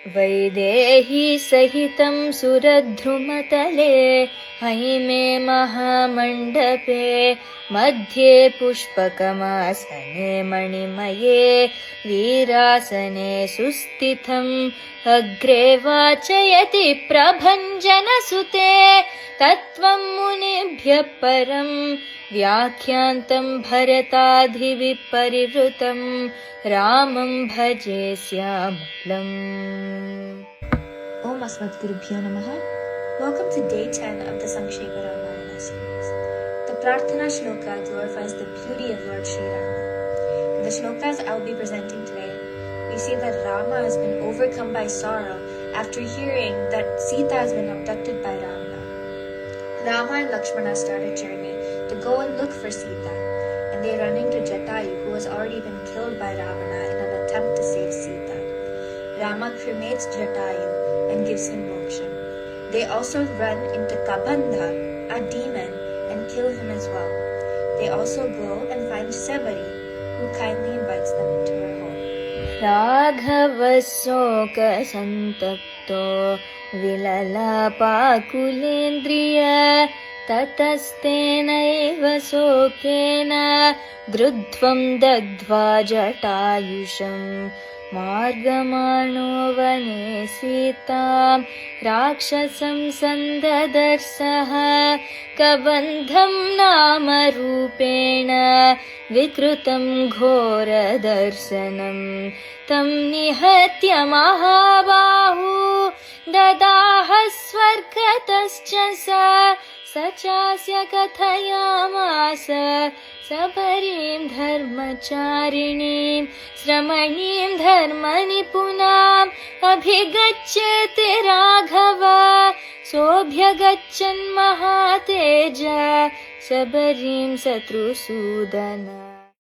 वैदेही सहितं सुरद्रुमतले हैमे महामण्डपे मध्ये पुष्पकमासने मणिमये वीरासने सुस्थितम् अग्रे वाचयति प्रभञ्जनसुते तत्त्वं मुनिभ्यः परम् व्याख्यान्तं भरताधिविपरिवृतं रामं भजे श्यामलम्. Om Asmadgurubhyo Namaha. Welcome to day 10 of the Sankshepa Ramayana series. The Prarthana Shloka glorifies the beauty of Lord Sri Rama. In the shlokas I will be presenting today, we see that Rama has been overcome by sorrow after hearing that Sita has been abducted by Ravana. Rama and Lakshmana start a journey to go and look for Sita, and they run into Jatayu, who has already been killed by Ravana in an attempt to save Sita. Rama cremates Jatayu and gives him moksha. They also run into Kabandha, a demon, and kill him as well. They also go and find Sabari, who kindly invites them into her home. राघवशोकसन्तप्तो विललापाकुलेन्द्रिय ततस्तेनैव शोकेन गृध्वं दग्ध्वा जटायुषम् मार्गमाणो वने सीतां राक्षसं सन्ददर्शः कबन्धं नाम रूपेण विकृतं घोरदर्शनं तं निहत्य महाबाहु ददाह स्वर्गतश्च स चास्य कथयामास सबरीं धर्मचारिणीं श्रमणीं धर्मनिपुणाम् अभिगच्छेति राघव सोऽभ्यगच्छन् महातेज सबरीं शत्रुसूदन.